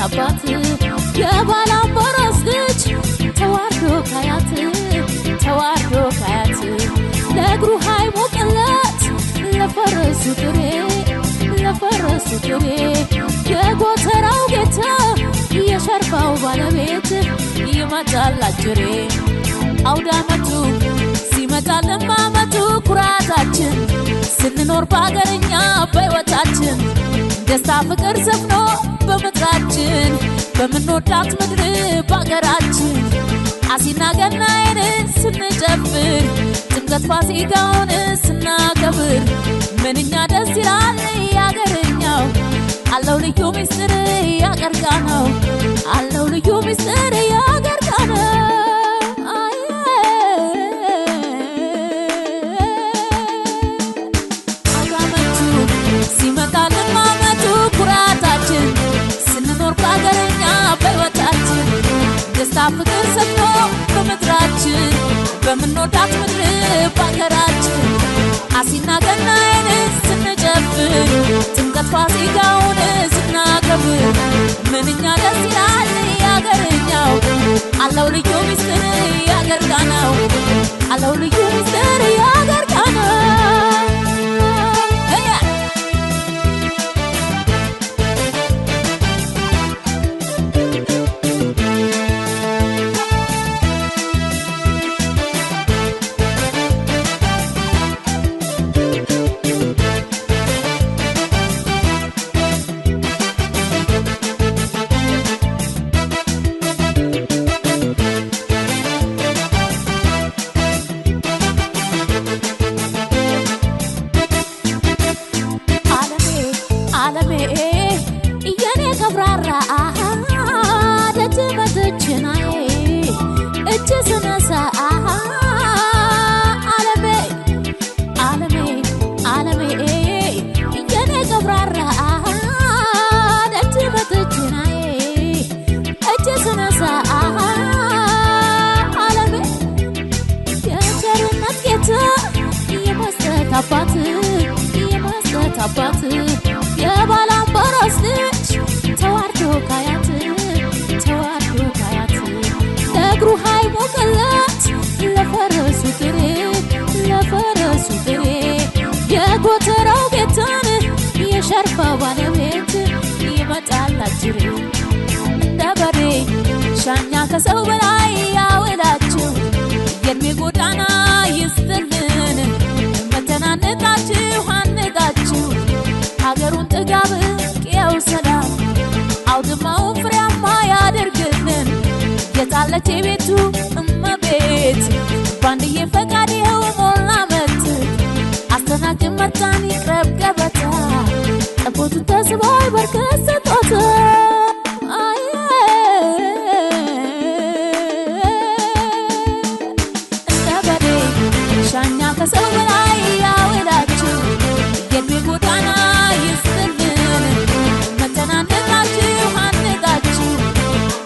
አባት የባላምበራስ ልጅ ተዋርዶ ካያት ለእግሩ ሃይሞቅለት ለፈረሱ ጥሬ የጎተራው ጌታ የሸርፋው ባለቤት ይመጣል አጅሬ አውዳመቱ ሲመጣልን ማመቱ ኩራታችን ስንኖር በአገርኛ በሕይወታችን ደስታ ፍቅር ዘፍኖ በምድራችን በምንወዳት ምድር በአገራችን አሲና ገናዬን ስንጨፍር ጥምቀት ፋሲካውን ስናከብር ምንኛ ደስ ይላል ያገርኛው አለው ልዩ ምስጢር ያገርጋነው አለው ልዩ ምስጢር ያገርጋነው ሲመጣልን ማመቱ ኩራታችን ስንኖር በአገርኛ በሕይወታችን ደስታ ፍቅር ሰፍኖ በምድራችን በምንወዳት ምድር በአገራችን አሲና ገናዬን ስንጨፍር ጥምቀት ፋሲካውን ስናከብር ምንኛ ደስ ይላል ያገርኛው አለው ልዩ ምስጢር ያገርጋነው አለው ልዩ ምስጢር ያገርጋነው አባት የባላምበራስ ልጅ ተዋርዶ ካያት ለእግሩ ሃይሞቅለት ለፈረሱ ጥሬ የጎተራው ጌታን የሸርፋ ባለቤት ይመጣል አጅሬ እንደ በሬ ሻኛ ከሰው በላይ ያወላችሁ የእድሜ ጎዳና ይስጥልን መተናነቃችሁ አንጋችሁ ሀገሩን ጥጋብ ቅያው ሰላም አውድማውን ፍሬያማ ያደርግልን የታለች የቤቱ እመቤት ባንድዬ ፈቃድ ይኸው ሞላ መት አስተናግድ መጣን ይቅረብ ገበታ ጠቦቱ ተስቧል በርከት ስጦታ ሻኛ ከሰው በላይ ያወላችሁ የእድሜ ጎዳና ይስጥልን መተናነቃችሁ አንጋችሁ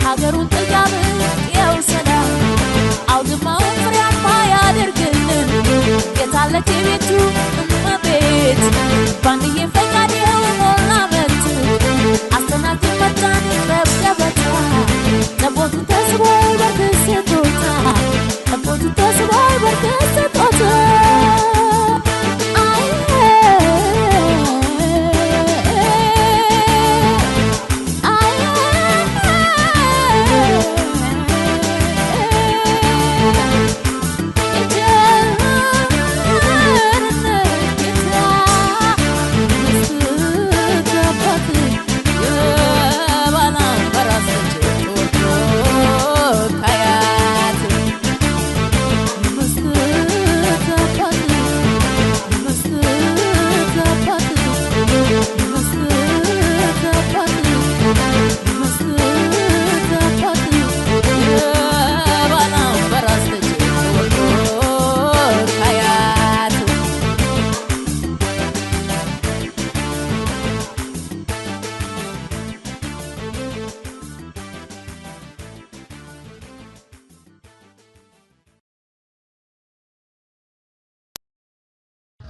ሀገሩን ጥጋብ ቅያው ሰላም አውድማውን ፍሬያማ ያደርግልን የታለች የቤቱ እመቤት ባንድዬ ፈቃድ ይኸው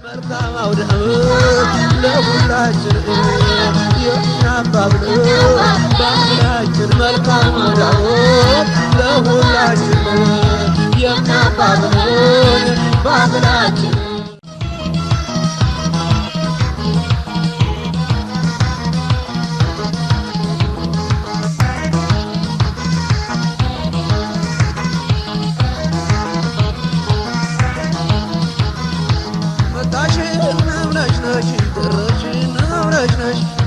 መልካም አውደ ዓመት ለሁላችን የሚያባብለው ባህላችን መልካም አውደ ዓመት ለሁላችን የሚያባብለው ባህላችን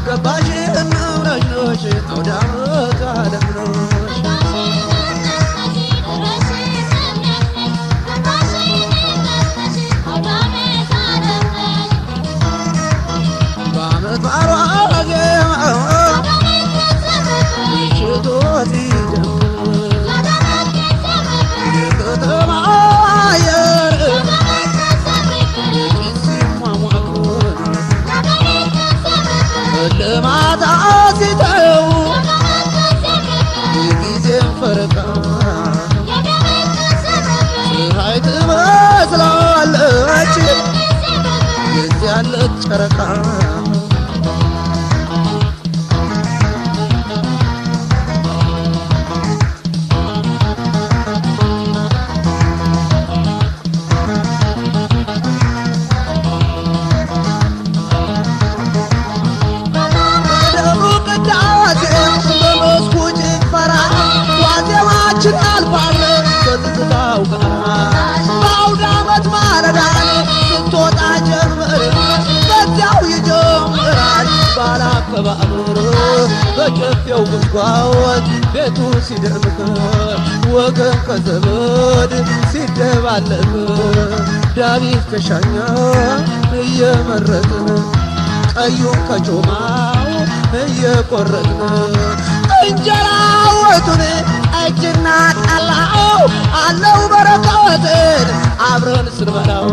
ገባሽ እናውራሽ ነሽ አውደ ዓመት ዓለም ነሽ በዓመት በዓሏ ዜማ ምሽቱ ሲጀምር የከተማ አየር ሲሟሟቅ ለማታ ሲተው የጊዜን ፈረቃ ፀሐይ ትመስላለች የዚያለች ጨረቃ አልፋለ በትዝታው ጋር በአውደ ዓመት ማለዳ ስትወጣ ጀምር በዚያው ይጀምራል ባላከባብር በጨፌው ጉዝጓዝ ቤቱ ሲደምቅ ወገን ከዘመድ ሲደባለቅ ዳዊት ከሻኛ እየመረጥን ቀዩን ከጮማው እየቆረጥን እንጀራ ወጡን እጅና ጠላው አለው በረከትን አብረን ስንበላው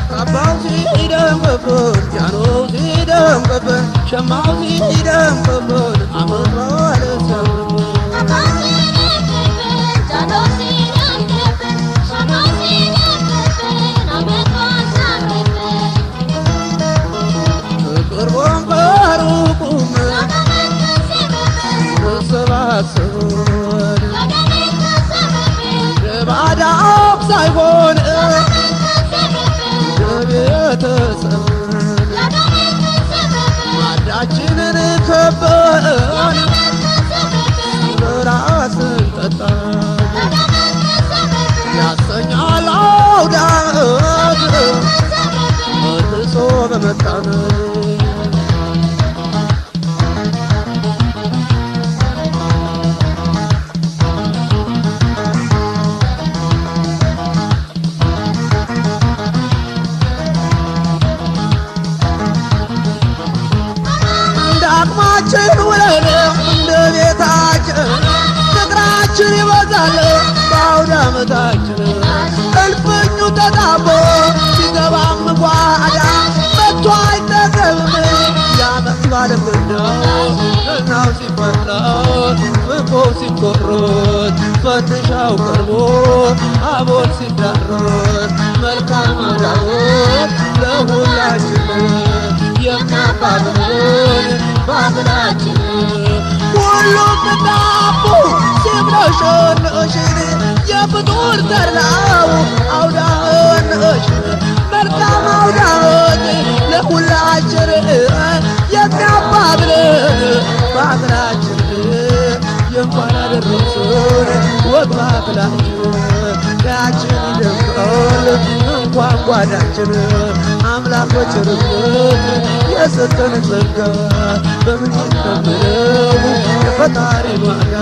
ካባው ሲደምቅብን ጃኖው ሲደምቅብን ሸማው ሲደምቅብን ዓመት በዓል ሲያምርብን በቅርቡም በሩቁም ተሰባስበን ለባዳም ሳይሆን ለቤተሰብ ማዕዳችንን ከበን በራስን ጠጣ ያሰኛል አውደ ዓመት መልሶ በመጣን እንደ አቅማችን ውለን እንደ ቤታችን ፍቅራችን ይበዛል በአውደ ዓመታችን እልፍኙ ተጣቦ ሲገባም ጓዳ መጥቶ አይጠገብም የዓመት በዓል ምነው እናው ሲፈላ ፍቅሩ ሲቆረጥ ፈንድሻው ቀርቦ አቦል ሲዳረስ መልካም አውደ ዓመት ለሁላችን የሚያባብለን ባህላችን ሁሉም ዳቦ ሲብረሸረሽን የፍጡር ተድላው አውደ ዓመት መልካም አውደ ዓመት ለሁላችን የሚያባብለን ባህላችን የእንኳን አደረሰን ወግ ባህላችን ቀያችን ይደምቃል እንኳን ጓዳችን አምላክ በቸርነት የሰጠን ጸጋ በምን ይተምነው የፈጣሪን ዋጋ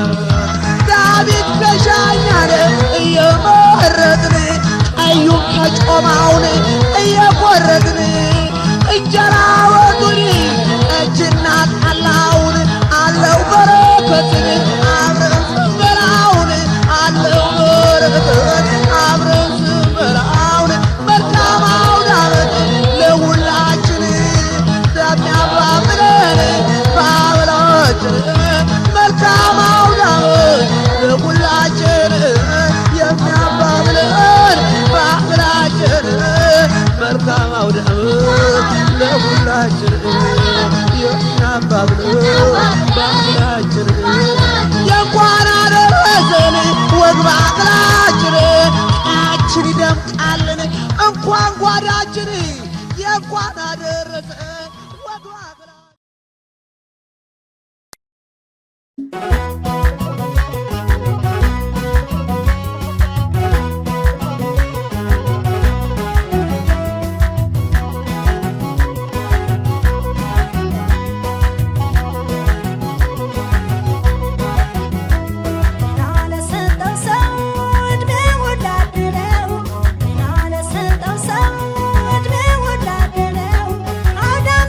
ዳዊት ከሻኛን እየመረጥን ቀዩን ከጮማውን እየቆረጥን እንጀራ ወጡን እጅና ጠላውን አለው በረከትን አብረን ስንበላውን አለው በረከት አብረን ስንበላውን መልካም አውደ ዓመት አውደ ዓመት ለሁላችን የናባብሎ ባህላችን የእንኳን አደረሰን ወግ ባህላችን ቃችን ይደምቃልን እንኳን ጓዳችን የእንኳን አደረሰን ወግ ባህላችን Ada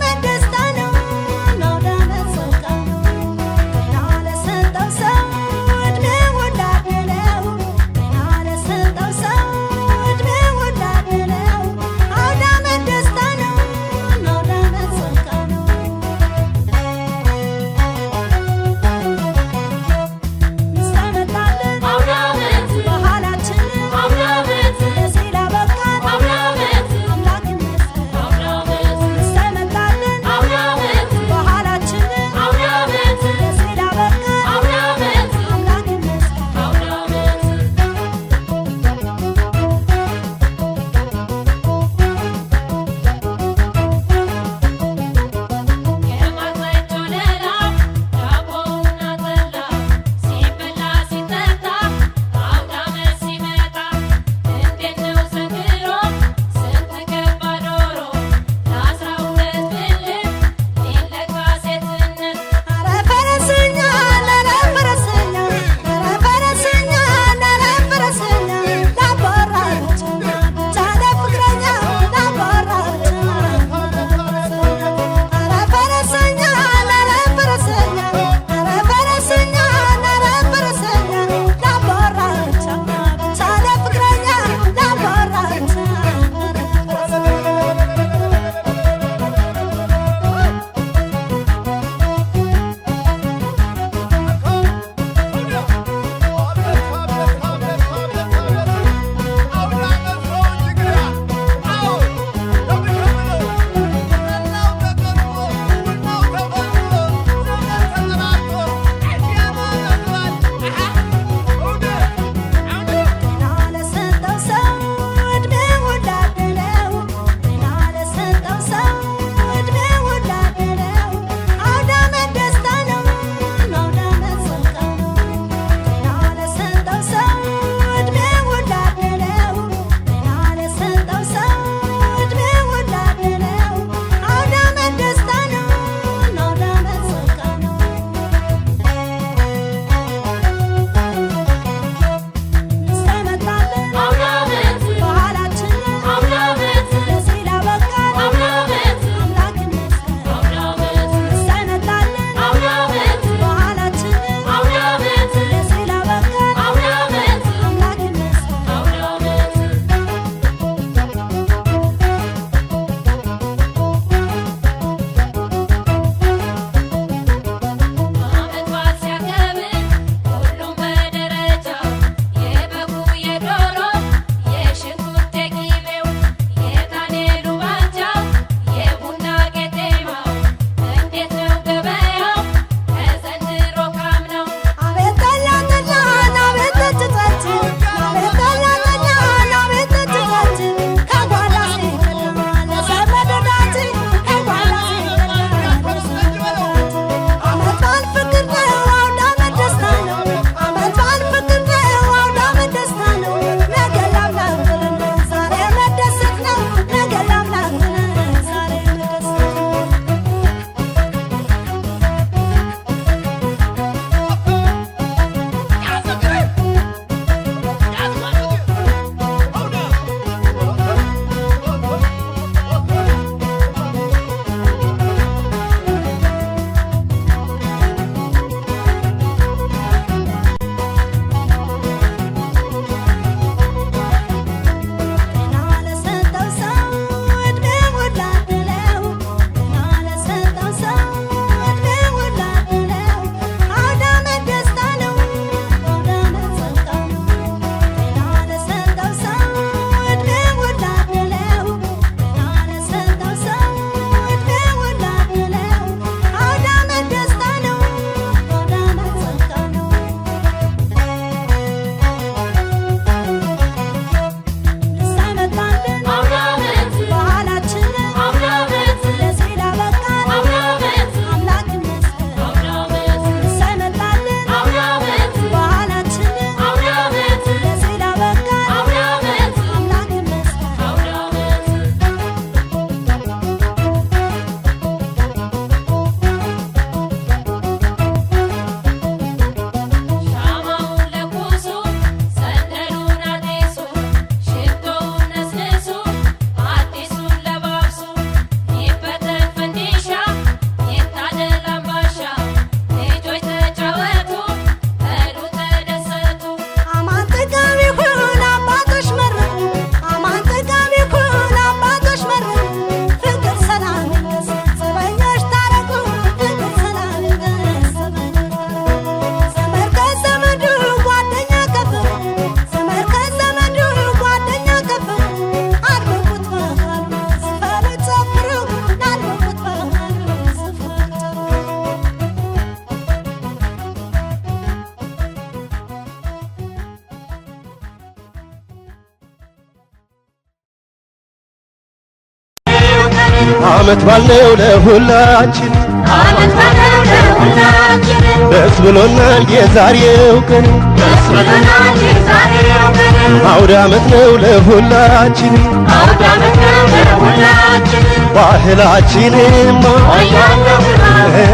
ዓመት በዓል ነው ለሁላችን ዓመት በዓል ነው ለሁላችን ደስ ብሎናል የዛሬው ቀን ደስ ብሎናል የዛሬው ቀን አውደ ዓመት ነው ለሁላችን አውደ ዓመት ነው ለሁላችን ባህላችንማ አያለው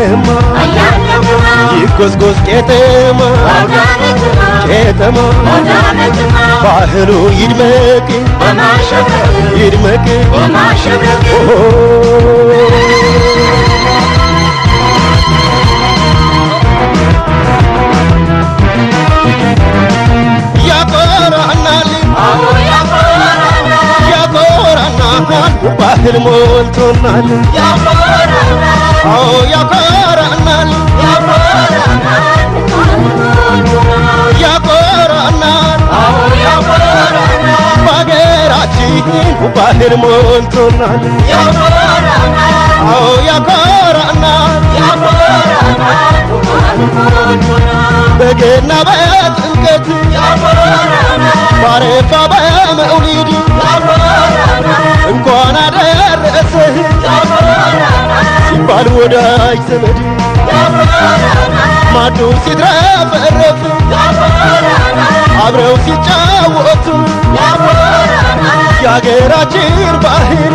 እማ አያለው ይጎዝጎዝ ቄጠማ አውደ ዓመትማ ቄጠማ አውደ ዓመትማ ባህሉ ይድመቅ በማሸብረቅ ይድመቅ በማሸብረቅ ያኮራናል አዎ ያኮራናል ያኮራናል ባህል ሞልቶናል ያኮራናል አዎ ያኮራናል ያኮራናል አዎ ያኮራናል በሀገራችን ባህል ሞልቶናል ያኮራናል አዎ ያኮራናል በገና በጥምቀት ባረፋ በመውሊድ እንኳን አደረሰህ ሲባል ወዳጅ ዘመድ ማዱ ሲትረፈረፍ አብረው ሲጫወቱ የአገራችን ባህል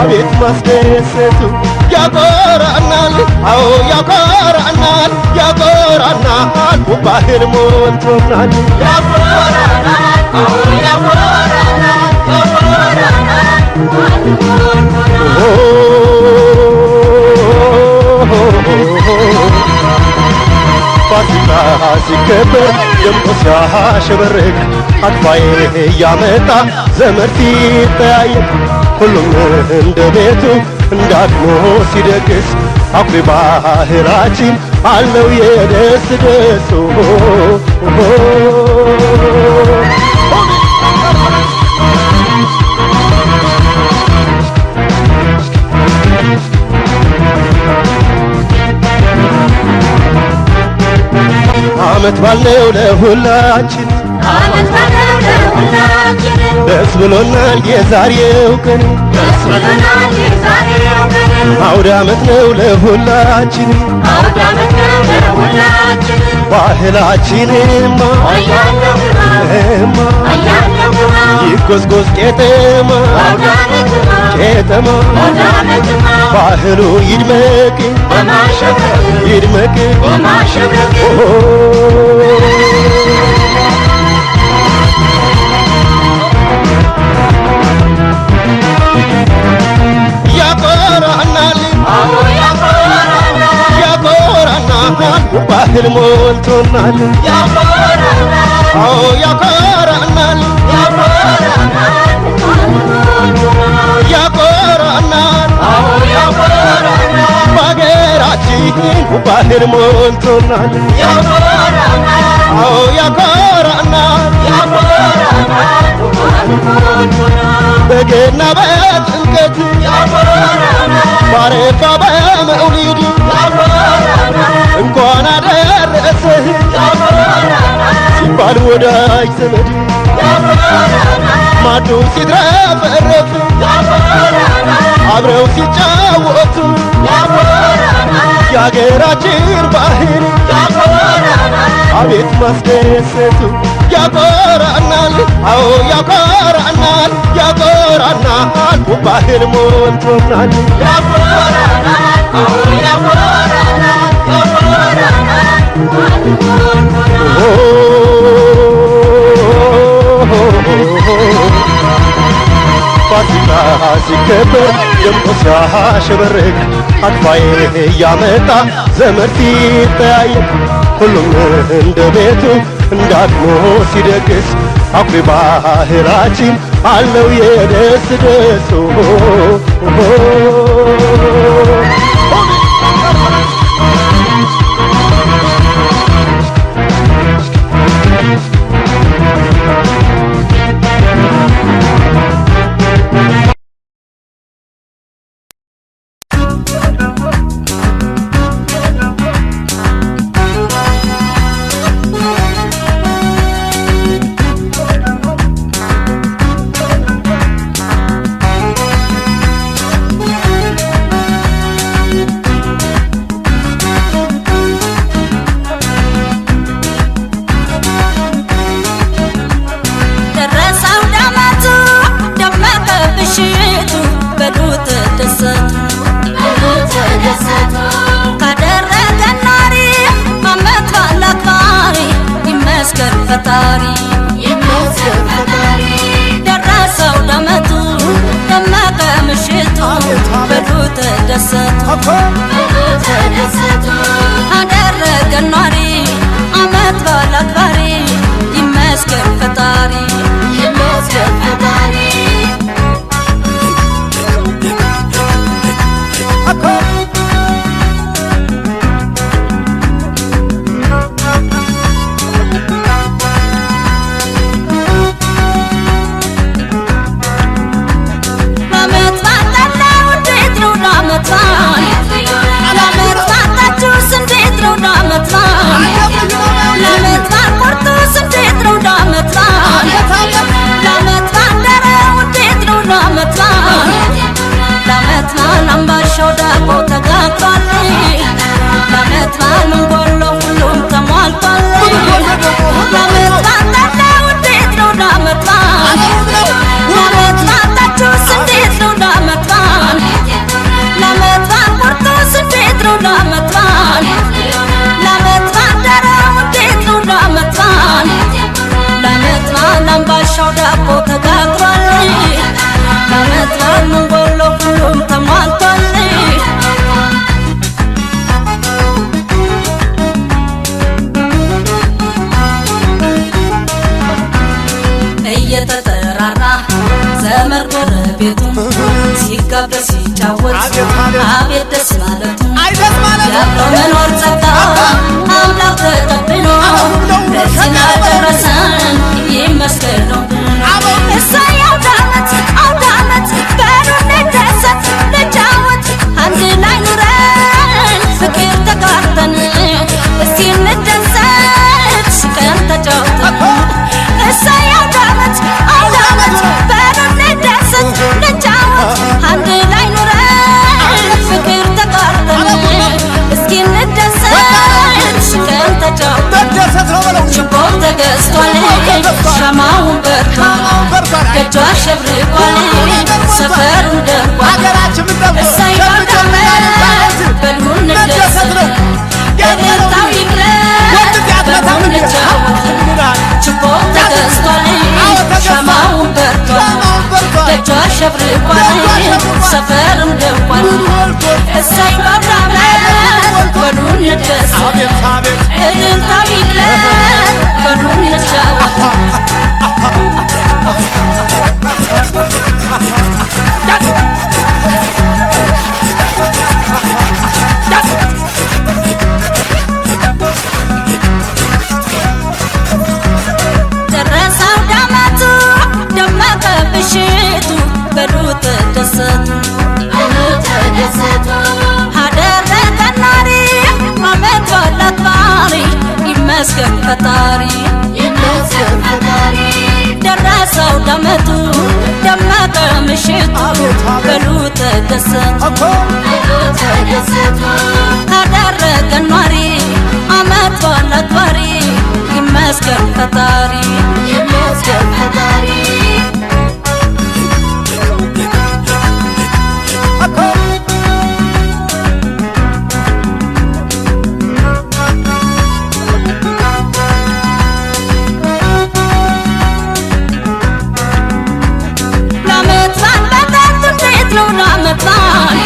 አቤት ማስደሰቱ ያኮራናል አዎ ያኮራናል ያኮራናል ባህል ሞልቶናል ፋሲካ ሲከበር ደምቆ ሲያሸበርቅ አክፋዬ እያመጣ ዘመድ ሲጠያየቅ ሁሉም እንደ ቤቱ እንዳቅሙ ሲደግስ አኩሪ ባህላችን አለው የደስ ደሱ ዓመት በዓል ነው ለሁላችን ዓመት በዓል ነው ለሁላችን ደስ ብሎናል የዛሬው ቀን ደስ ብሎናል የዛሬው ቀን አውደ ዓመት ነው ለሁላችን አውደ ዓመት ነው ለሁላችን ባህላችንማ አያለው እማ አያለው ይጎዝጎዝ ቄጠማ አውደ ዓመትማ ቄጠማ አውደ ዓመትማ ባህሉ ይድመቅ በማሸብረቅ ይድመቅ በማሸብረቅ ያኮራናል አዎ ያኮራናል ያኮራናል ባህል ሞልቶናል ያኮራናል አዎ ያኮራናል ያኮራናል አዎ ያኮራናል በሀገራችን ባህል ሞልቶናል ያኮራናል አዎ ያኮራናል በገና በጥምቀት ባረፋ በመውሊድ እንኳን አደረሰህ ሲባል ወዳጅ ዘመድ ማዱ ሲትረፈረፍ አብረው ሲጫወቱ የአገራችን ባህል አቤት ማስደሰቱ ያኮራናል አዎ ያኮራናል ያኮራናል ባህል ሞልቶናል ፋሲካ ሲከበር ደምቆ ሲያሸበርቅ አክፋዬ እያመጣ ዘመድ ሲጠያየቅ ሁሉም እንደ ቤቱ እንዳቅሙ ሲደግስ አኩሪ ባህላችን አለው የደስ ደሱ በሉ ተደሰቱ አደረገን ኗሪ አመት በዓል አክባሪ ይመስገን ፈጣሪ ይመስገን ፈጣሪ አምባሻው ዳቦ ተጋግሯል ለዓመት በዓል ምን ጎሎ ሁሉም ተሟልቷል ለዓመት በዓል ጠላው እንዴት ነው ለዓመት በዓል ለዓመት በዓል ጠጁስ እንዴት ነው ለዓመት በዓል ለዓመት በዓል ቁርጡስ እንዴት ነው ለዓመት በዓል ለዓመት በዓል ደረው እንዴት ነው ለዓመት በዓል ለዓመት በዓል አምባሻው ዳቦ ተጋግሯል ለዓመት በዓል ምን ጎሎ ሁሉም ተሟልቷል እየተጠራራ ዘመድ ጎረቤቱ ሲጋበዝ ሲጫወት አቤት ደስ ማለቱ ያለው መኖር ጸጋ አምላክ ተቀብሎ ለዚህ ላደረሰን ይመስገን ነው እሰይ አውደ ዓመት በሉ እንደሰት ልጫወት አንድ ላይ ኑረን ፍቅር ተጋርተን እስቲ እንደሰት ስቀን ተጫውተን እሰይ አውደ ዓመት በሉ እንደሰት ልጫወት አንድ ላይ ኑረን ፍቅር ተጋርተን እስቲ እንደሰት ስቀን ተጫውተን ችቦው ተገዝቷል ሻማውን በርቷል ደጇ አሸብርቋል ሰፈሩን ደርቋል እሰይ አውደ ዓመት በሉ እንደሰት እልልታው ይቅረት በሉ እንጫወት ችቦው ተገዝቷል ሻማውን በርቷል ደጇ አሸብርቋል ሰፈሩን ደርቋል እሰይ አውደ ዓመት በሉ እንደሰት እልልታው ይቅረት በሉ እንጫወት ደረሰ አውደ ዓመቱ ደመቀ ምሽቱ በሉ ተደሰቱ አደረገን ኗሪ አመት በዓል አክባሪ ይመስገን ፈጣሪ ደረሰ አውደ ዓመቱ ደመቀ ምሽቱ በሉ ተደሰቱ አደረገን ኗሪ አመት በዓል አክባሪ ይመስገን ፈጣሪ ይመስገን ፈጣሪ ለዓመት በዓል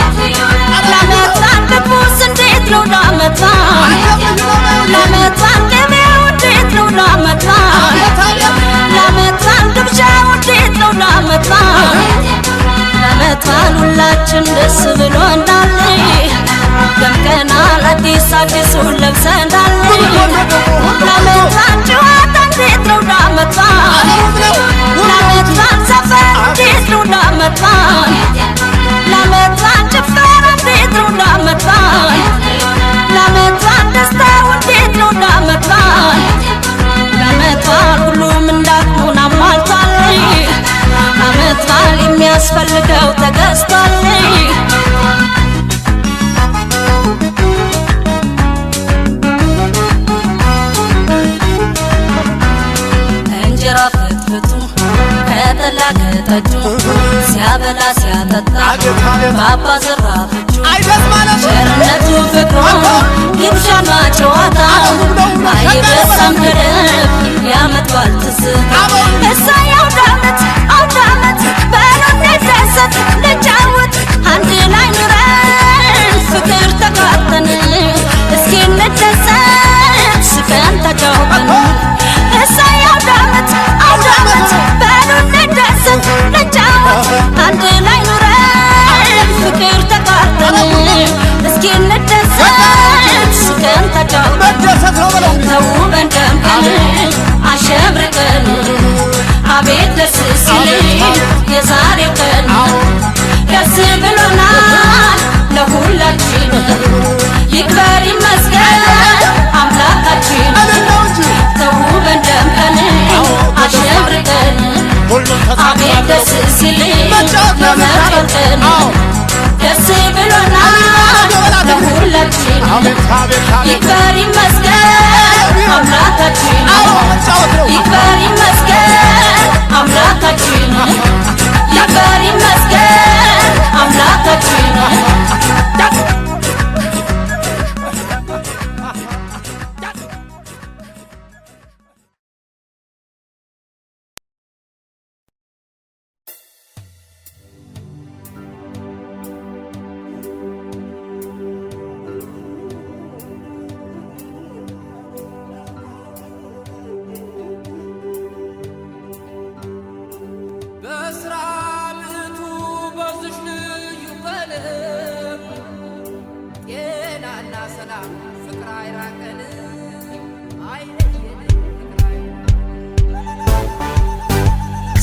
ለዓመት በዓል ድቡስ እንዴት ነው ለዓመት በዓል ለዓመት በዓል ገበያው እንዴት ነው ለዓመት በዓል ለዓመት በዓል ግብዣው እንዴት ነው ለዓመት በዓል ለዓመት በዓል ሁላችን ደስ ብሎናል ደምቀናል አዲሱን ለብሰናል ለዓመት በዓል ጨዋታ እንዴት ነው ለዓመት በዓል ለዓመት በዓል ሰፈር እንዴት ነው ለዓመት በዓል ለዓመት በዓል ጭፈራ እንዴት ነው ለዓመት በዓል ለዓመት በዓል ደስታው እንዴት ነው ለዓመት በዓል ለዓመት በዓል ሁሉም እንዳቅሙን አሟልቷል ዓመት በዓል የሚያስፈልገው ተገዝቷል እንጀራ ፍትፍቱ ከጠላ ከጠጁ ሲያበላ ሲያጠጣ ባባ ዘራፍ ቸርነቱ ፍቅሩ ግብዣና ጨዋታው አይረሳም ገደብ የዓመት በዓል ትዝታ እሰይ አውደ ዓመት በሉ እንደሰት ልጫወት ተውበን ደምቀን አሸብርቀን አቤት ደስ ሲል የዛሬው ቀን ደስ ብሎናል ለሁላችን ይክበር ይመስገን አምላካችን ተውበን ደምቀን አሸብርቀን አቤት ደስ ሲል የዛሬው ቀን ደስ ብሎናል ለሁላችን ይክበር ይመስገን አምላካችን ይክበር ይመስገን አምላካችን ይክበር ይመስገን አምላካችን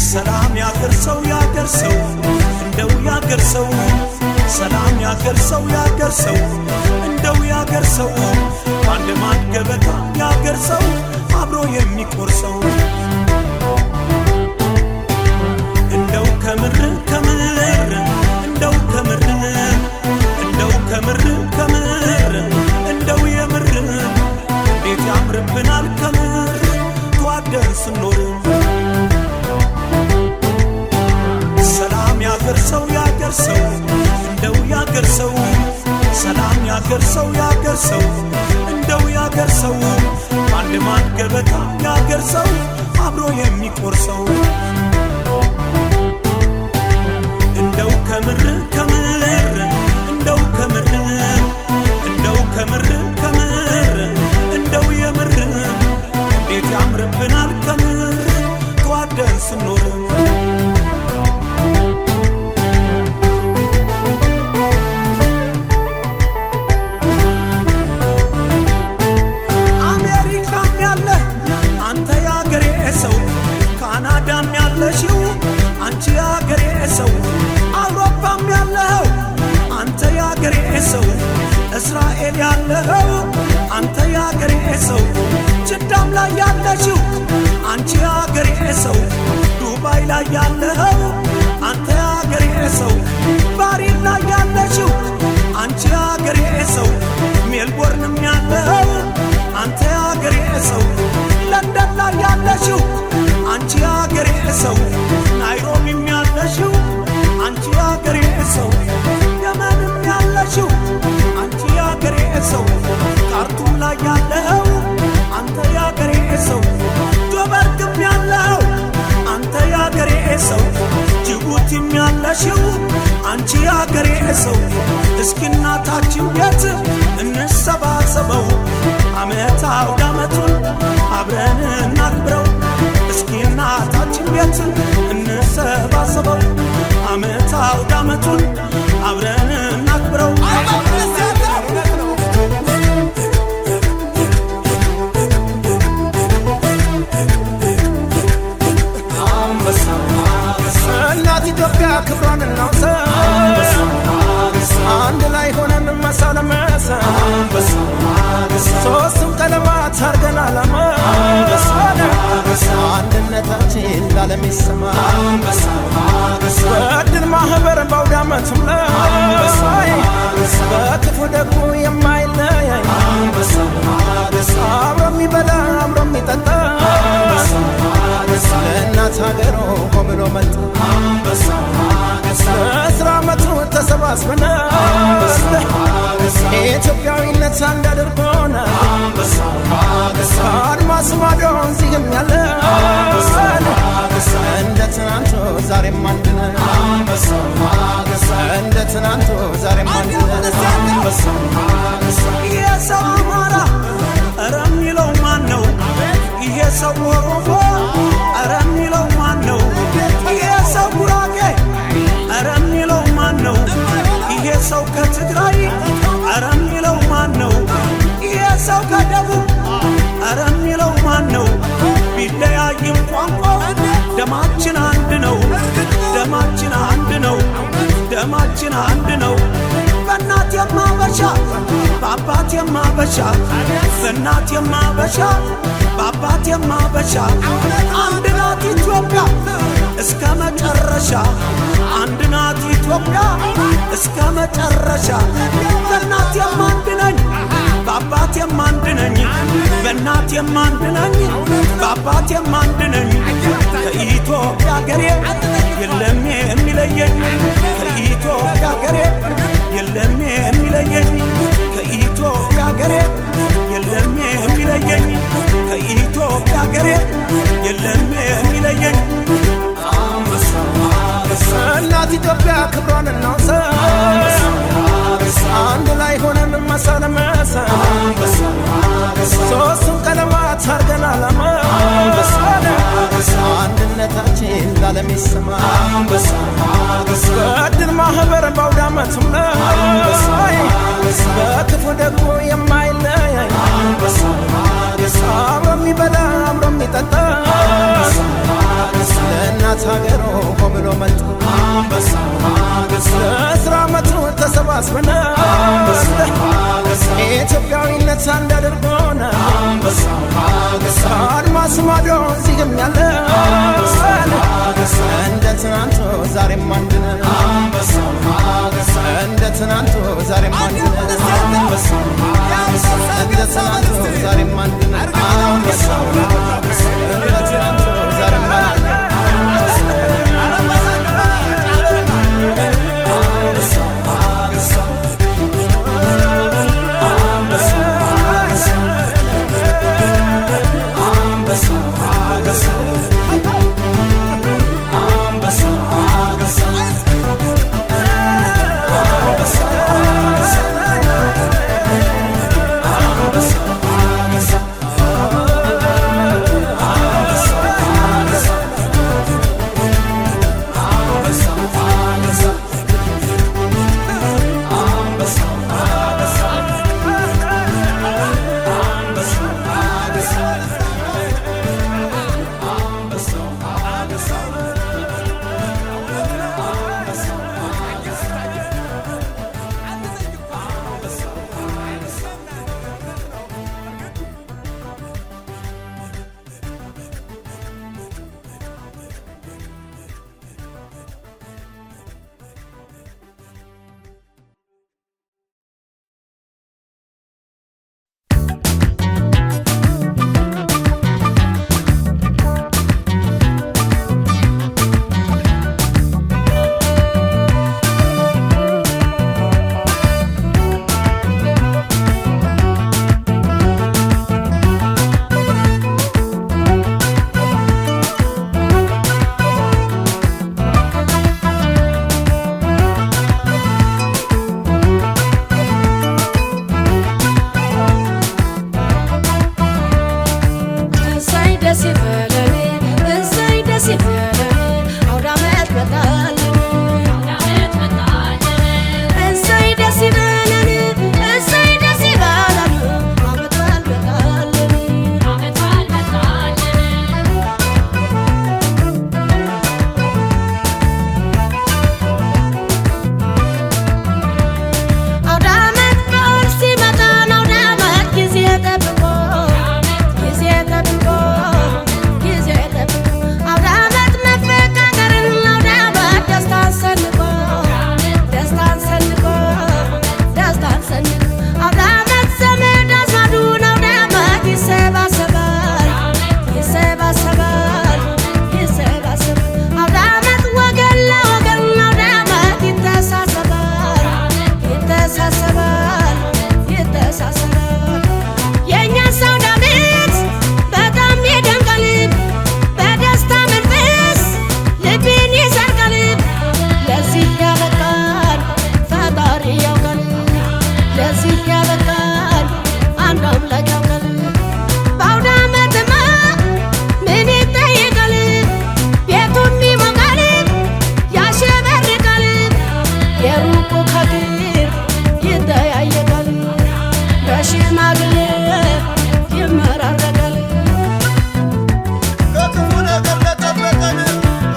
ሰላም ያገርሰው ያገርሰው እንደው ያገርሰው ሰላም ያገርሰው ያገርሰው እንደው ያገርሰው አንድ ማን ገበታ ያገርሰው አብሮ የሚቆርሰው እንደው ከምር ከምር እንደው ከምር እንደው ከምር ከምር እንደው የምር ቤት ያምርብናል ከምር ተዋደን ስንኖር ሰላም ያገርሰው ያገርሰው እንደው ያገርሰው ሰላም ያገርሰው ያገርሰው እንደው ያገርሰው አንድ ማን ገበታ ያገርሰው አብሮ የሚቆርሰው እንደው ከምር ከምር እንደው ከምር እንደው ከምር ከምር እንደው የምር ቤት ያምርብናል ከምር ተዋደን ስንኖር ካናዳም ያለሽው አንቺ ያገሬ ሰው አውሮፓም ያለው አንተ ያገሬ ሰው እስራኤል ያለው አንተ ያገሬ ሰው ጅዳም ላይ ያለሽው አንቺ ያገሬ ሰው ዱባይ ላይ ያለው አንተ ያገሬ ሰው ባሪን ላይ ያለሽው አንቺ ያገሬ ሰው ሜልቦርንም ያለው አንተ ያገሬ ሰው ለንደን ላይ ያለሽው አንቺ ያገሬ ሰው ናይሮቢም ያለሽው አንቺ ያገሬ ሰው የመንም ያለሽው አንቺ ያገሬ ሰው ካርቱም ላይ ያለው አንተ ያገሬ ሰው ጆበርግም ያለው አንተ ያገሬ ሰው ጅቡቲም ያለሽው አንቺ ያገሬ ሰው እስኪ እናታችን ቤት እንሰባሰበው ዓመት አውደ ዓመቱን አብረን እናክብረው እስኪ እናታችን ቤት እንሰባሰበው ዓመት አውደ ዓመቱን አብረን እናክብረው እናት ኢትዮጵያ ክብሯን እናውሳ አንድ ላይ ሆነን መሳ ለመሳ ሶስቱም ቀለማት አርገን አላማ አንድነታችን ላለም ይሰማ በድል ማህበር በአውደ ዓመቱም ላይ በክፉ ደጉ የማይለያይ አብሮ የሚበላ አብሮ የሚጠጣ ለእናት ሀገሩ ሆብሎ መጣ በ10 ዓመቱ ተሰባስበን ኢትዮጵያዊነት አንድ አድርጎን አድማስ ማዶ እዚህም ያለ እንደ ትናንቱ ዛሬም አንድ ነን እንደ ትናንቱ ዛሬም አንድ ነን ይሄ ሰው አማራ ኧረ የሚለው ማን ነው ይሄ ሰው ኦሮሞ ኧረ የሚለው ማን ነው ይሄ ሰው ጉራጌ ኧረ የሚለው ማን ነው ይሄ ሰው ከትግራይ ኧረ የሚለው ማን ነው ይሄ ሰው ከደቡብ ግን አንድ ነው። በእናት የማበሻ በአባት የማበሻ በእናት የማበሻ በአባት የማበሻ አንድ ናት ኢትዮጵያ እስከ መጨረሻ አንድ ናት ኢትዮጵያ እስከ መጨረሻ በእናት የማንድ ነኝ በአባት የማንድ ነኝ በእናት የማንድ ነኝ በአባት የማንድ ነኝ ከኢትዮጵያ አገሬ የለም የሚለየኝ ከኢትዮጵያ አገሬ የለም የሚለየኝ ከኢትዮጵያ አገሬ የለም የሚለየኝ ከኢትዮጵያ አገሬ የለም የሚለየኝ እናት ኢትዮጵያ ክብሯን እናውሳ አንድ ላይ ሆነን መሰለመሰ ሶስቱም ቀለማት አርገን አላማ አንድነታችን ላለም ይሰማ በድል ማህበር በአውደ ዓመቱም ላይ በክፉ ደግሞ የማይለያይ አብሮ የሚበላ አብሮ የሚጠጣ ለእናት ሀገሩ ሆ ብሎ መጡ ለአስራ ዓመቱ ተሰባስበን ኢትዮጵያዊነት አንድ አድርጎን አድማስ ማዶ እዚህም ያለ እንደ ትናንቱ ዛሬም አንድ ነን እንደ ትናንቱ ዛሬም አንድ ነን እንደ ትናንቱ ዛሬም አንድ ነን እንደ ትናንቱ ዛሬም አንድ ነን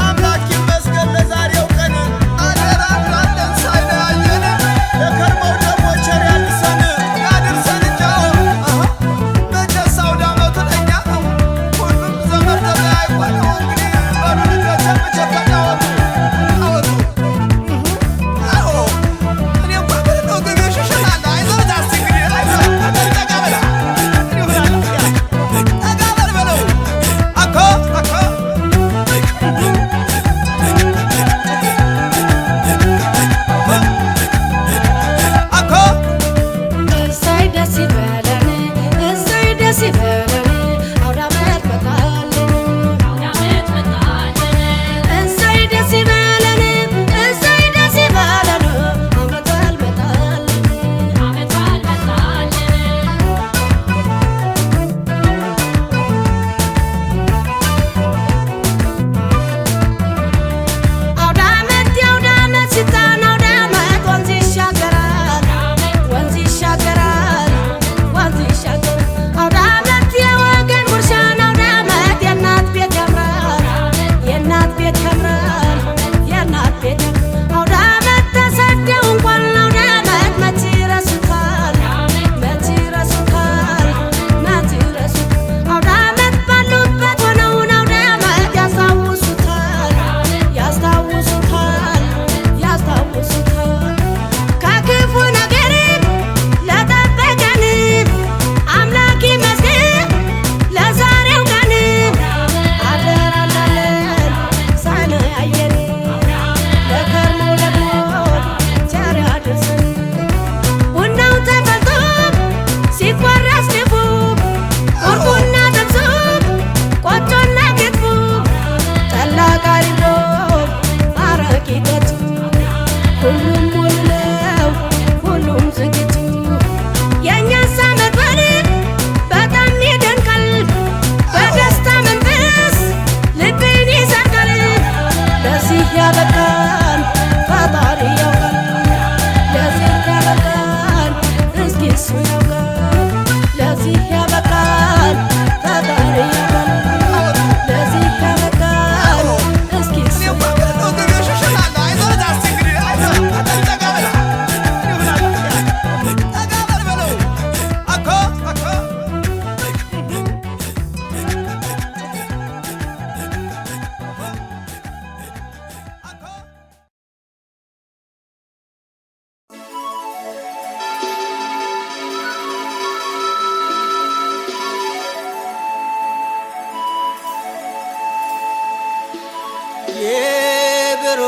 አምላክ ይመስገን ለዛሬው ቀን አደራ እንዳለን ሳይለያይ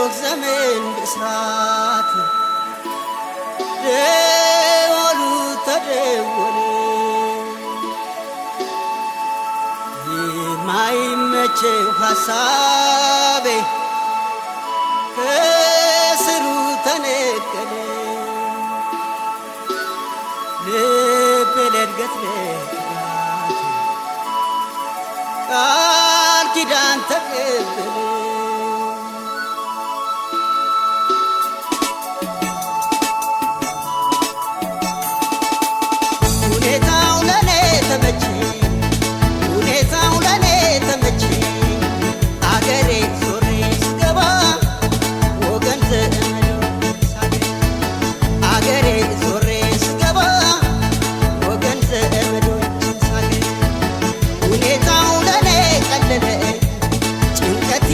የሄኖክ ዘመን ብስራት ደወሉ ተደወለ የማይመቸው ሐሳቤ ከስሩ ተነቀለ ልቤ ለእድገት ለትጋት ቃል ኪዳን ተቀበለ ሁኔታው ለኔ ተመቼ ሁኔታው ለኔ ተመቼ አገሬ ዞሬ ስገባ ወገን ዘመዶች ሳገኝ አገሬ ዞሬ ስገባ ወገን ዘመዶች ሳገኝ ሁኔታው ለኔ ቀለለ ጭንቀቴ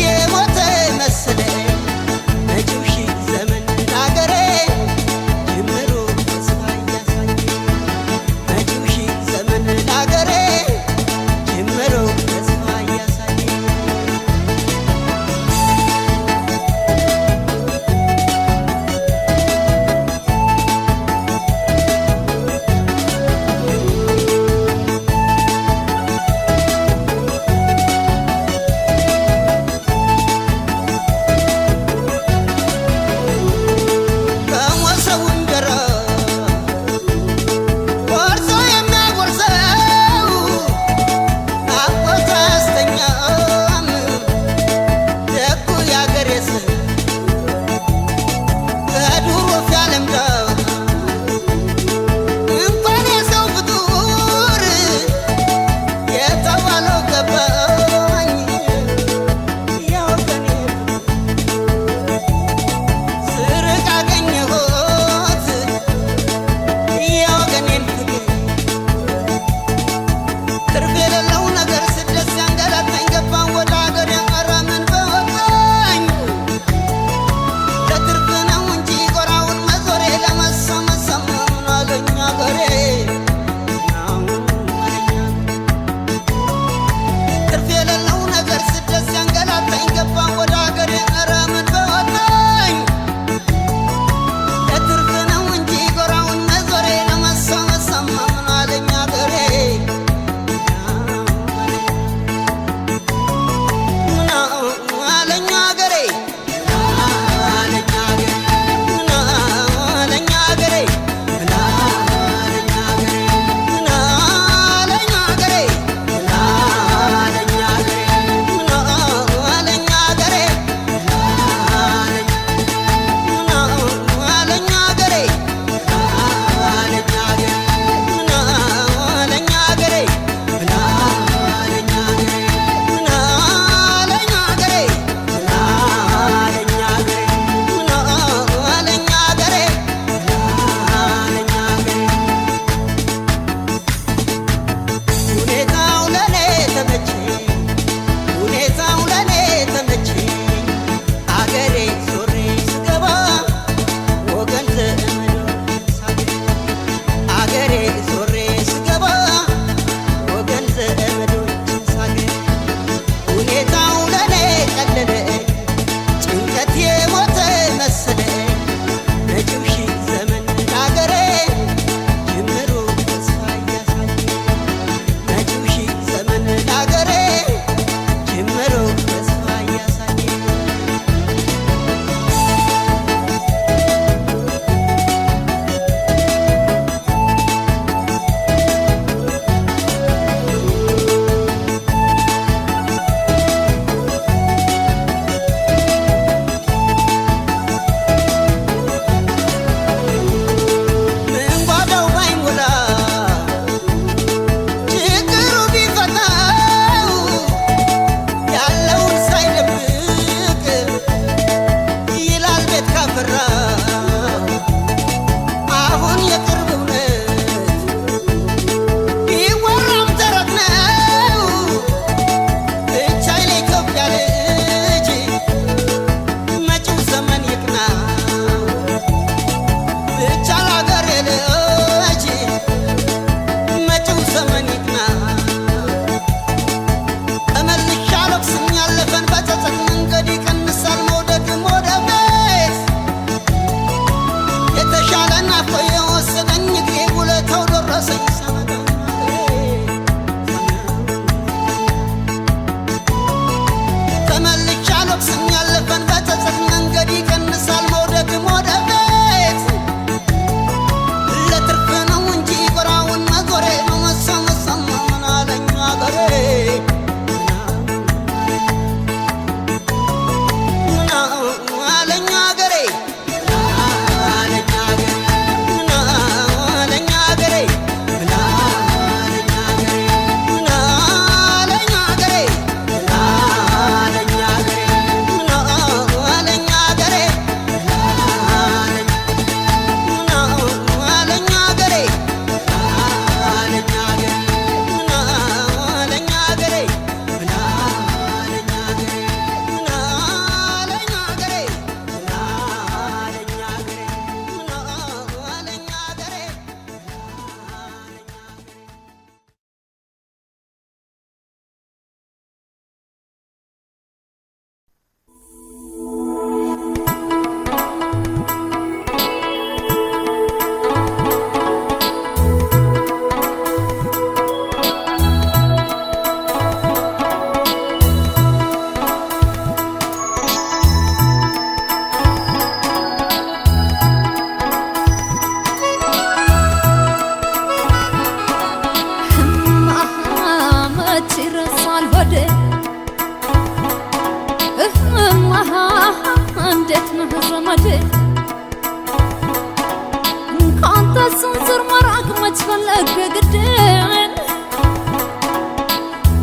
ስንዝር መራቅ መች ፈለገ ግድን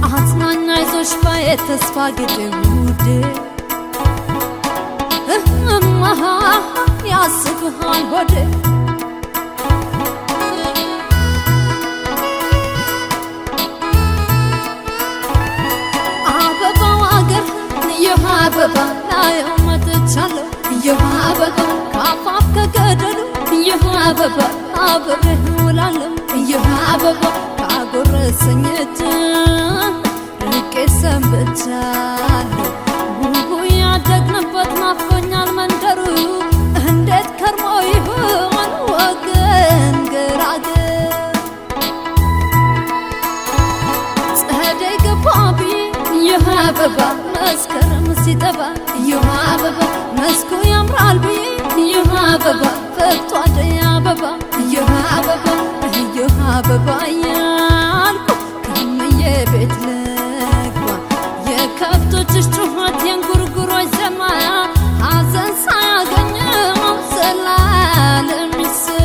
አጽናኛ ይዞሽ ባየት ተስፋ ግድን ውድ ያስብሃል ሆዴ አበባው አገር ይህ አበባ ላየው መጥቻለሁ ይህ አበባ ካፋፍ ከገደሉ ይህ አበባ አብሬህ እውላለሁ ይህ አበባ ካጎረሰኝ እጅ ርቄ ሰንብቻለሁ ጉጉ ያደግንበት ናፍቆኛል መንደሩ እንዴት ከርሞ ይሆን ወገን ገራገር ጸደይ ገባቢ ይህ አበባ መስከረም ሲጠባ ይህ አበባ መስኩ ያምራል ብዬ ይህ አበባ ፈክቶ አደይ አበባ ይህ አበባ ይህ አበባ ያልኩ ከምዬ ቤት ልግባ የከብቶችሽ ጩኸት የእንጉርጉሮች ዜማ ሐዘን ሳያገኘው ዘላለም ይስማ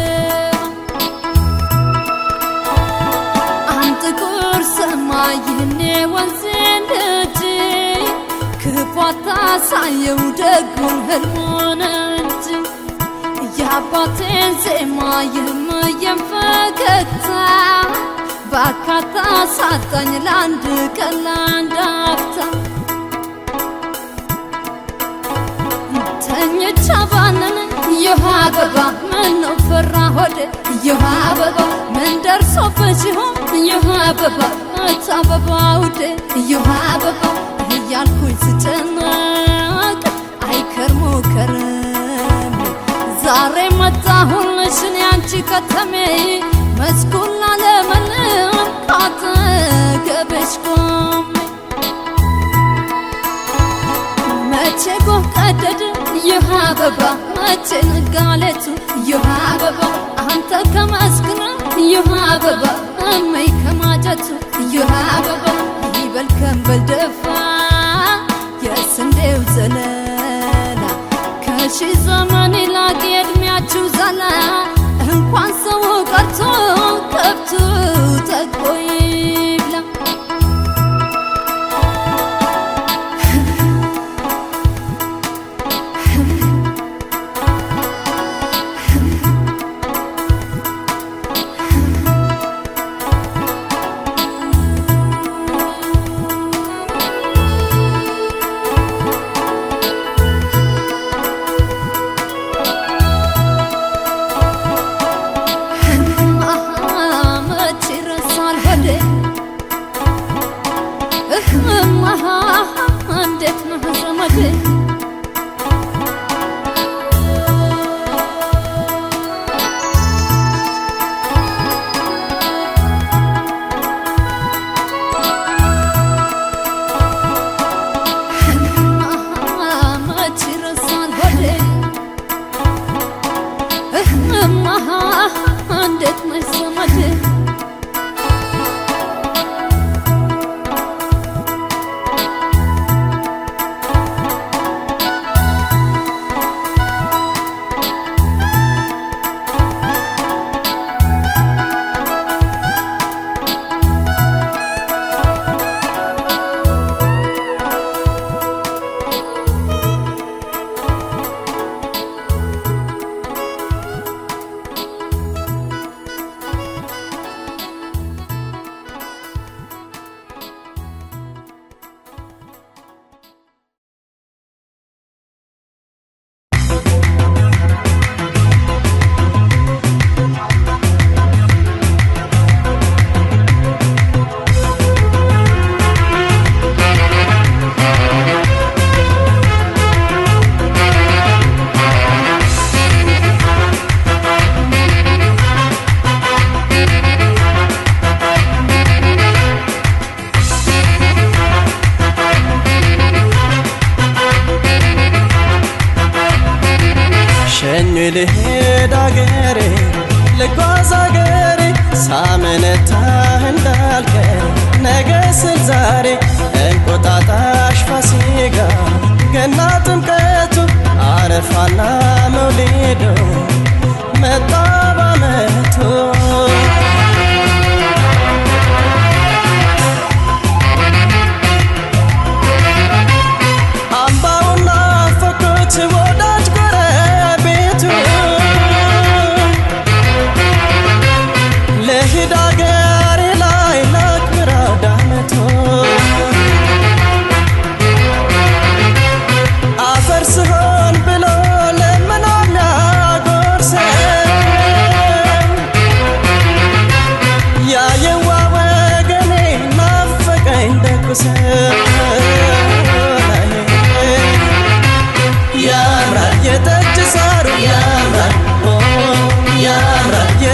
አንድ ጥቁር ሰማይ ይህኔ ወንዜን ልጅ ክፉ አታሳየው ደጉን ህልሙን እንጂ የአባቴን ዜማ የምየም ፈገግታ ባካታ ሳጣኝ ለአንድ ቀን ለአንድ አፍታ ተኝቻ ባንን ይህ አበባ ምነው ፈራ ሆዴ ይህ አበባ ምን ደርሶብሽ ይሆን ይህ አበባ እች አበባ ውዴ ይህ አበባ እያልኩኝ ስጨነቅ አይከርሞ ከረሜ ዛሬ መጣሁልሽ እኔ አንቺ ከተሜ መስኩን ላለመልም ካጠገብሽ ቆሜ መቼ ጎህ ቀደደ ይህ አበባ መቼ ነጋሌቱ ይህ አበባ አንተ ከመስክነ ይህ አበባ እመይ ከማጨቱ ይህ አበባ ይበል ከንበል ደፋ የስንዴው ዘለላ ከሺ ዘመን ይላቅ የዕድሜያችሁ ዛላ እንኳን ሰው ቀርቶ ከብቱ ጠግቦ ይብላ እንዴት ነው ዘመዴ መች ይረሳል ሆዴ እንዴት ነው ዘመዴ ልሄድ አገሬ ልጓዝ አገሬ ሳመነታ እንዳልቀር ነገ ስል ዛሬ እንቁጣጣሽ ፋሲካ ገና ጥምቀቱ አረፋና መውሊዱ መጣ በዓመቱ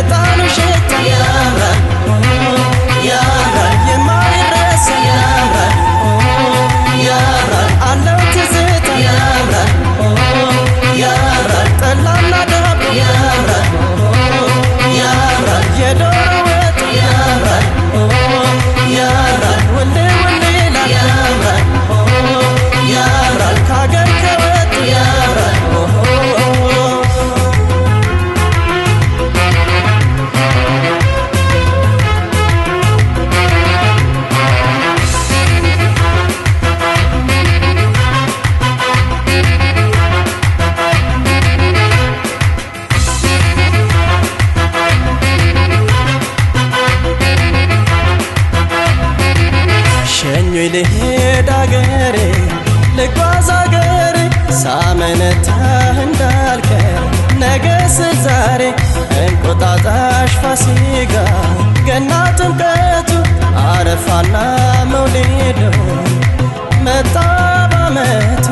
የዕጣኑ ሽታ ያምራል ያምራል የማይረሳ ያምራል ያምራል አለው ትዝታ ያምራል ያምራል ጠላና ዳቦ ያምራል ያምራል የዶሮ ወጥ ያምራል ያምራል ውል ውል ይላል ያምራል ያምራል ከአገር ከወጡ ያምራል ሸኙኝ ልሄድ አገሬ ልጓዝ አገሬ ሳመነታ እንዳልቀር ነገ ስል ዛሬ እንቁጣጣሽ ፋሲካ ገና ጥምቀቱ አረፋና መውሊዱ መጣ ባመቱ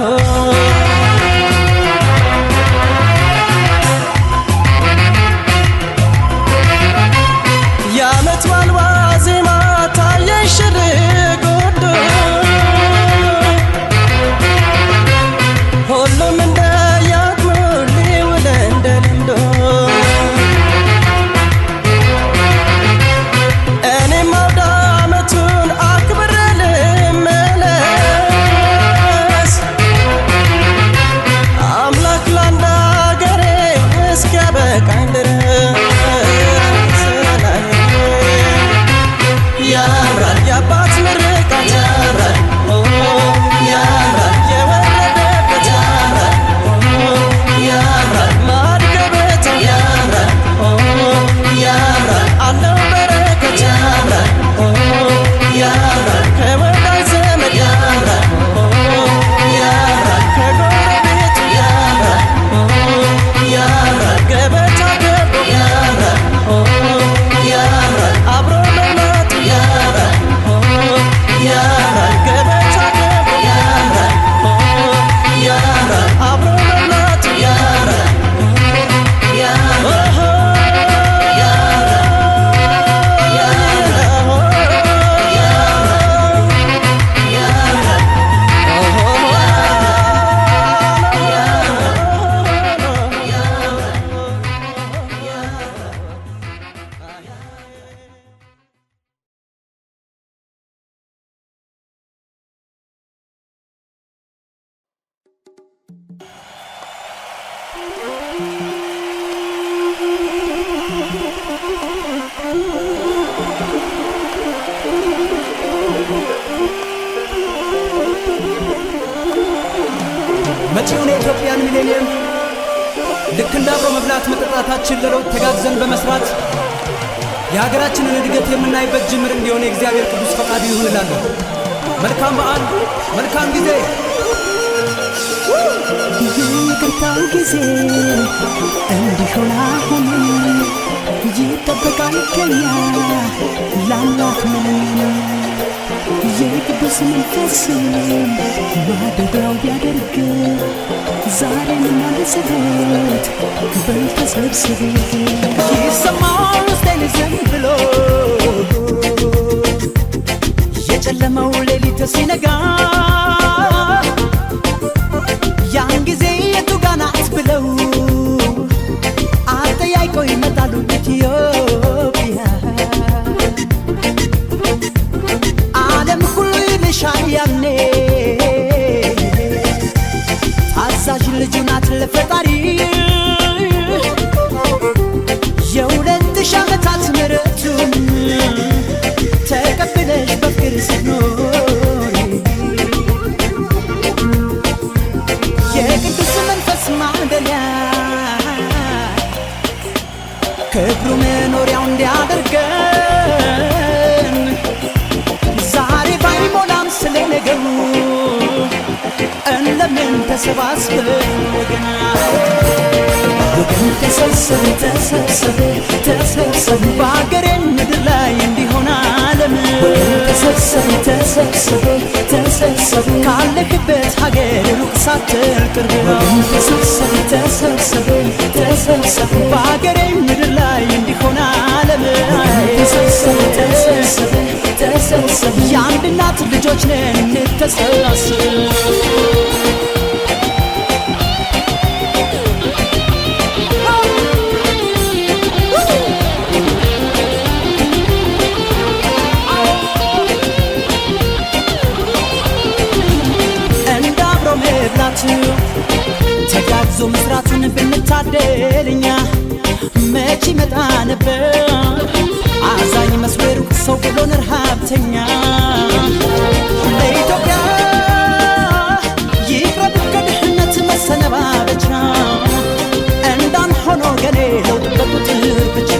የዓመት በዓል ዋዜማ ታየኝ ሽር ጉዱ ሁሉም እንደያቅሙ ሊውል እንደ ልምዱ እኔም አውደ ዓመቱን አክብሬ ልመለስ አምላክ ላንድ አገሬ እስኪያበቃኝ ድረስ ያምራል የአባት ምርቃት ያምራል ያምራል የወረደበት ያምራል ያምራል ማዕድ ገበታ ያምራል ያምራል አለው በረከት ያምራል ያምራል ከወዳጅ ዘመድ ያምራል ያምራል ከጎረቤቱ ያምራል ያምራል ገበታ ገቦ ያምራል ያምራል አብሮ መብላቱ ያምራል ያምራል ገበታ ገቦ ያምራል ያምራል አብሮ መብላቱ ያምራል መጪውን የኢትዮጵያን ሚሌኒየም ልክ እንደ አብሮ መብላት መጠጣታችን ለለውጥ ተጋግዘን በመስራት የሀገራችንን እድገት የምናይበት ጅምር እንዲሆን የእግዚአብሔር ቅዱስ ፈቃዱ ይሁን እላለሁ። መልካም በዓል፣ መልካም ጊዜ። ይቅርታው ጊዜ እንዲሆን አሁን ይጠበቃል ከኛ ላላት ምንም የቅዱስ መንፈስ ማደሪያው ቢያደርግ ዛሬን ማለሰበት በተሰብስብ ይሰማል ውስጤን ዝም ብሎ የጨለመው ሌሊት ሲነጋ ያን ጊዜ የቱ ጋ ናት ብለው አጠያይቀው ይመጣሉ ኢትዮጵያ ዓለም ሁሉ ይልሻል ያኔ ታዛዥ ልጁ ናት ለፈጣሪ የሁለት ሺህ ዓመታት ምሕረቱን ተቀብለሽ በፍቅር ስትኖሪ የቅዱስ መንፈስ ማደሪያ ክብሩ መኖሪያው እንዲያደርገን ዛሬ ባይሞላም ስለ ነገሩ እንለምን ተሰባስበን ወገና ወገን ተሰብሰብ ተሰብሰብ ተሰብሰብ በአገሬ ምድር ላይ እንዲሆን ዓለም ወገን ተሰብሰብ ተሰብሰብ ተሰብሰብ ካለህበት ሀገር ሩቅ ሳትል ቅርብ ወገን ተሰብሰብ ተሰብሰብ ተሰብሰብ በአገሬ ምድር ላይ እንዲሆን ልጆች ነን እንተሳሰብ ተጋግዞ መስራቱን ብንታደልኛ መች ይመጣ ነበር አዛኝ መስሎ ሩቅ ሰው ብሎን ረሃብተኛ ለኢትዮጵያ ይቅረብ ከድህነት መሰነባበቻ እንዳንሆኖ ገኔ ለውጥ በቁጥር ብቻ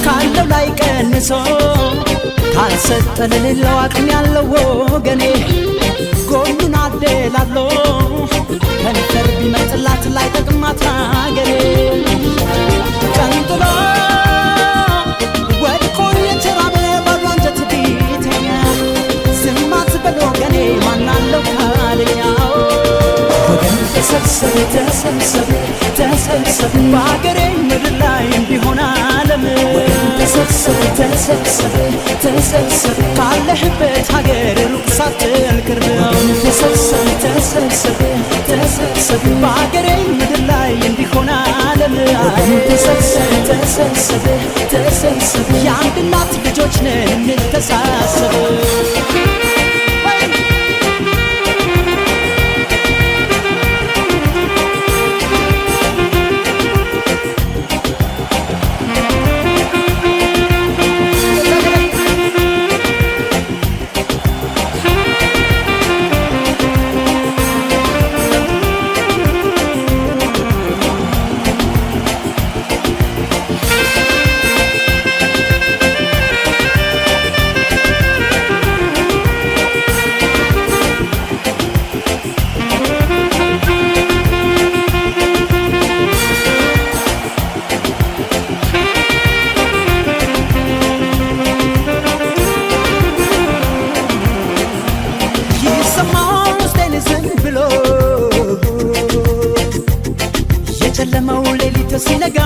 ካለው ላይ ቀንሶ ካልሰጠ ለሌለው አቅም ያለው ወገኔ ጎኑን አደላሎ ከንፈር ቢመጥላት ላይ ጠቅማት አገሬ ቀንጥሎ ወድቆ የተራበ ባዶ አንጀት ቢተኛ ዝም አትበል ወገኔ ማናለው ካለኛው ወገን ተሰብሰብ ተሰብሰብ ተሰብሰብ በአገሬ ምድር ላይ እንዲሆን ዓለም ተሰብሰብ ተሰብሰብ ተሰብሰብ ካለህበት ሀገር ሩቅ ሳትል ቅርብ ተሰብሰብ ተሰብሰብ ተሰብሰብ በአገሬ ምድር ላይ እንዲሆን ዓለም ተሰብሰብ ተሰብሰብ ተሰብሰብ የአንድ እናት ልጆች ነን እንተሳሰብ የጨለመው ሌሊት ሲነጋ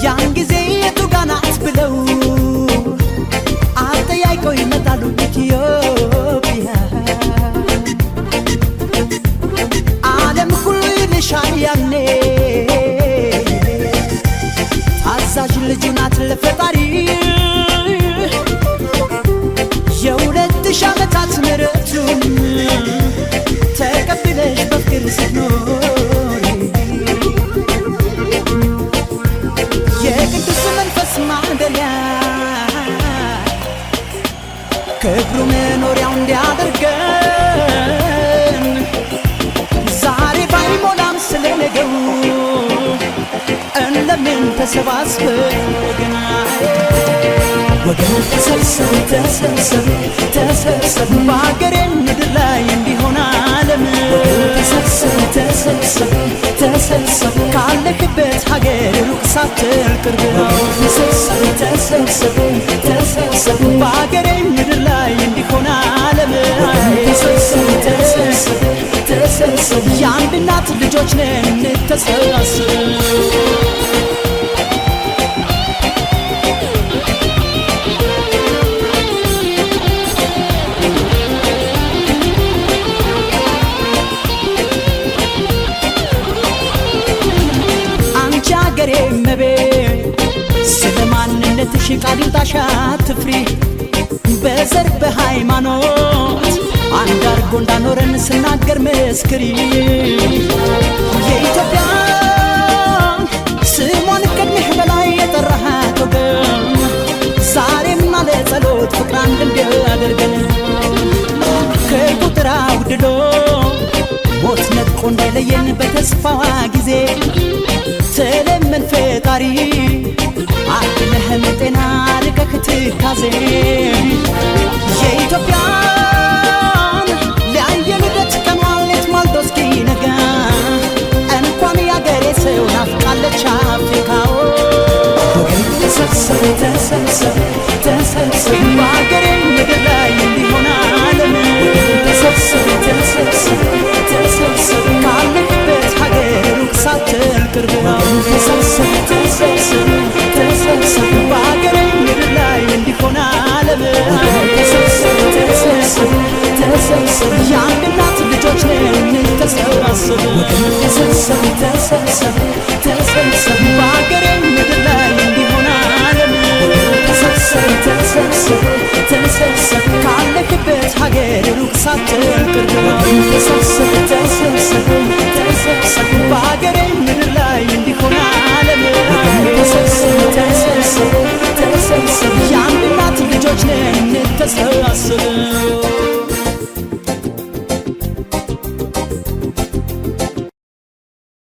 ያን ጊዜ የቱ ጋ ናት ብለው አጠያይቀው ይመጣሉ ኢትዮጵያ ዓለም ሁሉ ይልሻል ያኔ ታዛዥ ልጁ ናት ለፈጣሪ የ2000 ዓመታት ምሕረቱን ተቀብለሽ በፍቅር ስትኖሪ የቅዱስ መንፈስ ማደሪያ ክብሩ መኖሪያው እንዲያደርገን ዛሬ ባይሞላም ስለነገው እንለምን ተሰባስበን ወገን ተሰብሰብ ተሰብሰብ ተሰብሰብ በአገሬ ምድር ላይ እንዲሆን ዓለም ተሰብሰብ ተሰብሰብ ተሰብሰብ ካለህበት ሀገር ሩቅ ሳትል ቅርብ ተሰብሰብ ተሰብሰብ ተሰብሰብ በአገሬ ምድር ላይ እንዲሆን ዓለም ተሰብሰብ ተሰብሰብ ተሰብሰብ የአንድ እናት ልጆች ነን እንተሳሰብ አገሬ መቤት ስለ ማንነትሽ ቃል ይውጣሽ አትፍሪ በዘር በሃይማኖት አንድ አርጎ እንዳኖረን ስናገር መስክሪ የኢትዮጵያ ስሟን ቀድመህ በላይ የጠራሃት ወገን ዛሬም አለ ጸሎት ፍቅር አንድ እንዲያደርገን ከቁጥር አውድዶ ሞት ነጥቆ እንዳይለየን በተስፋዋ ጊዜ ተለመን ፈጣሪ አድነህን ጤና ርቀህ ትካዜ የኢትዮጵያን ለአየር ልደት ቀኗን ሌት ማልዶ እስኪነጋ እንኳን ያገሬ ሰው ናፍቃለች አፍሪካው ወገን ተሰብሰብ ተሰብሰብ ተሰብሰብ በአገሬ ምድር ላይ እንዲሆን ዓለም ተሰብሰብ ተሰብሰብ ተሰብሰብ ካለህበት ሀገር ሩቅ ሳትል ቅርብ ተሰብሰብ ተሰብሰብ ተሰብሰብ በአገሬ ምድር ላይ እንዲሆን ተሰብሰብ የአንድ እናት ልጆች ነን ተሰባሰብ ተሰብሰብ ተሰብሰብ ተሰብሰብ በአገሬ ምድር ላይ እንዲሆን ዓለም ተሰብሰብ ተሰብሰብ ተሰብሰብ ካለክበት ሀገር ሩቅ ሳትል ቅርብ ተሰብሰብ ተሰብሰብ